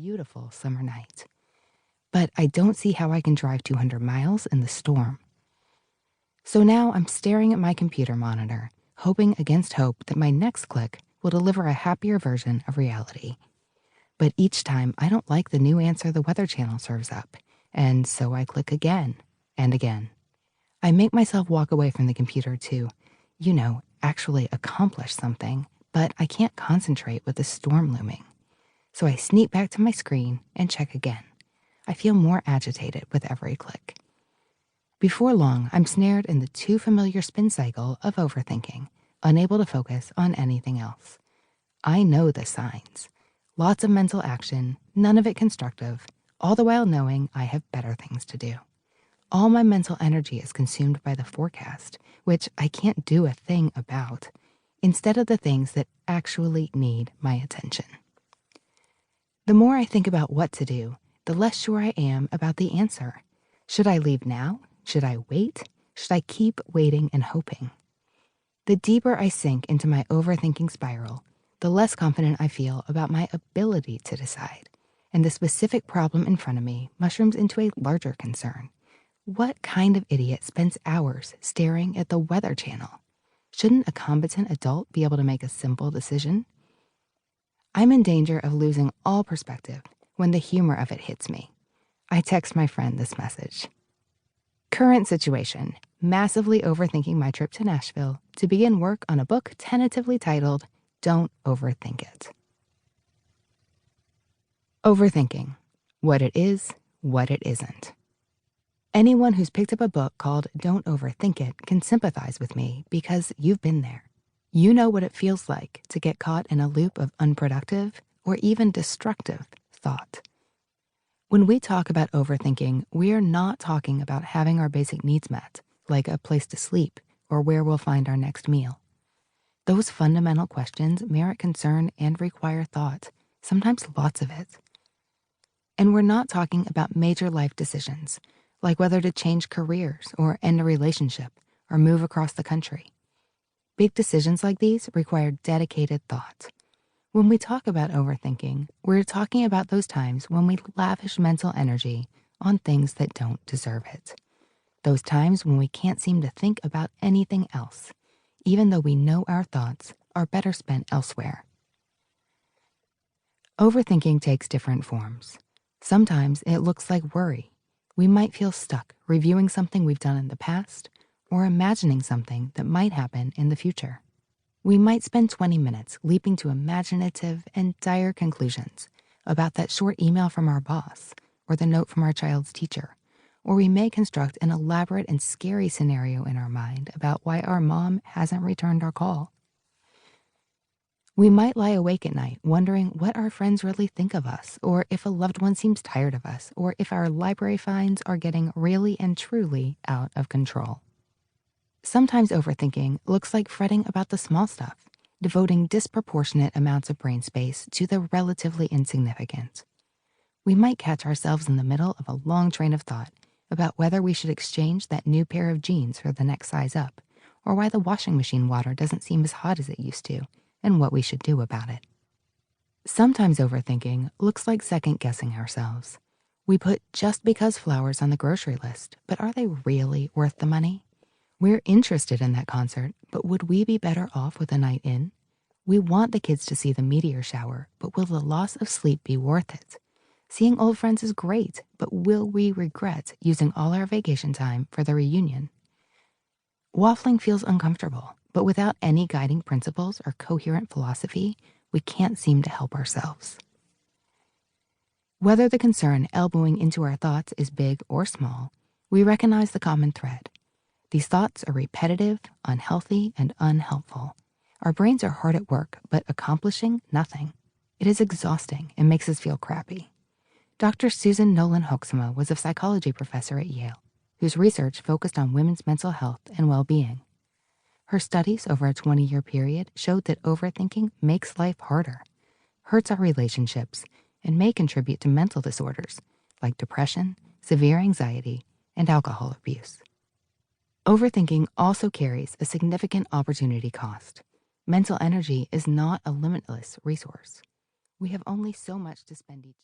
beautiful summer night. But I don't see how I can drive 200 miles in the storm. So now I'm staring at my computer monitor, hoping against hope that my next click will deliver a happier version of reality. But each time I don't like the new answer the Weather Channel serves up, and so I click again and again. I make myself walk away from the computer to, actually accomplish something, but I can't concentrate with the storm looming. So I sneak back to my screen and check again. I feel more agitated with every click. Before long, I'm snared in the too familiar spin cycle of overthinking, unable to focus on anything else. I know the signs. Lots of mental action, none of it constructive, all the while knowing I have better things to do. All my mental energy is consumed by the forecast, which I can't do a thing about, instead of the things that actually need my attention. The more I think about what to do, the less sure I am about the answer. Should I leave now? Should I wait? Should I keep waiting and hoping? The deeper I sink into my overthinking spiral, the less confident I feel about my ability to decide, and the specific problem in front of me mushrooms into a larger concern. What kind of idiot spends hours staring at the Weather Channel? Shouldn't a competent adult be able to make a simple decision? I'm in danger of losing all perspective when the humor of it hits me. I text my friend this message. Current situation, massively overthinking my trip to Nashville to begin work on a book tentatively titled Don't Overthink It. Overthinking, what it is, what it isn't. Anyone who's picked up a book called Don't Overthink It can sympathize with me because you've been there. You know what it feels like to get caught in a loop of unproductive or even destructive thought. When we talk about overthinking, we are not talking about having our basic needs met, like a place to sleep or where we'll find our next meal. Those fundamental questions merit concern and require thought, sometimes lots of it. And we're not talking about major life decisions, like whether to change careers or end a relationship or move across the country. Big decisions like these require dedicated thought. When we talk about overthinking, we're talking about those times when we lavish mental energy on things that don't deserve it. Those times when we can't seem to think about anything else, even though we know our thoughts are better spent elsewhere. Overthinking takes different forms. Sometimes it looks like worry. We might feel stuck reviewing something we've done in the past or imagining something that might happen in the future. We might spend 20 minutes leaping to imaginative and dire conclusions about that short email from our boss or the note from our child's teacher, or we may construct an elaborate and scary scenario in our mind about why our mom hasn't returned our call. We might lie awake at night wondering what our friends really think of us, or if a loved one seems tired of us, or if our library finds are getting really and truly out of control. Sometimes overthinking looks like fretting about the small stuff, devoting disproportionate amounts of brain space to the relatively insignificant. We might catch ourselves in the middle of a long train of thought about whether we should exchange that new pair of jeans for the next size up, or why the washing machine water doesn't seem as hot as it used to, and what we should do about it. Sometimes overthinking looks like second-guessing ourselves. We put just because flowers on the grocery list, but are they really worth the money? We're interested in that concert, but would we be better off with a night in? We want the kids to see the meteor shower, but will the loss of sleep be worth it? Seeing old friends is great, but will we regret using all our vacation time for the reunion? Waffling feels uncomfortable, but without any guiding principles or coherent philosophy, we can't seem to help ourselves. Whether the concern elbowing into our thoughts is big or small, we recognize the common thread. These thoughts are repetitive, unhealthy, and unhelpful. Our brains are hard at work, but accomplishing nothing. It is exhausting and makes us feel crappy. Dr. Susan Nolan Hoeksema was a psychology professor at Yale, whose research focused on women's mental health and well-being. Her studies over a 20-year period showed that overthinking makes life harder, hurts our relationships, and may contribute to mental disorders like depression, severe anxiety, and alcohol abuse. Overthinking also carries a significant opportunity cost. Mental energy is not a limitless resource. We have only so much to spend each day.